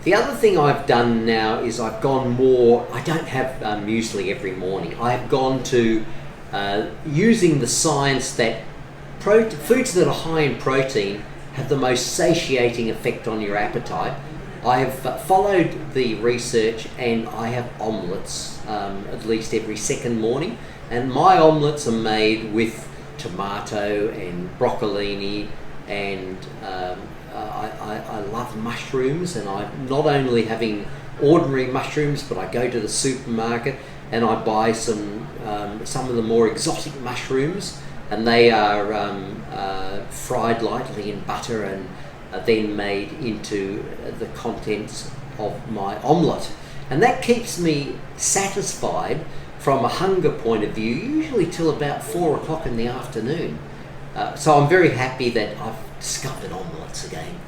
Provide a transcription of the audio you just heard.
The other thing I've done now is I've gone more, I don't have muesli every morning. I've gone to using the science that foods that are high in protein have the most satiating effect on your appetite. I have followed the research and I have omelettes at least every second morning, and my omelettes are made with tomato and broccolini, and I love mushrooms, and I'm not only having ordinary mushrooms, but I go to the supermarket and I buy some of the more exotic mushrooms, and they are fried lightly in butter and then made into the contents of my omelette. And that keeps me satisfied from a hunger point of view, usually till about 4 o'clock in the afternoon. So I'm very happy that I've discovered omelettes again.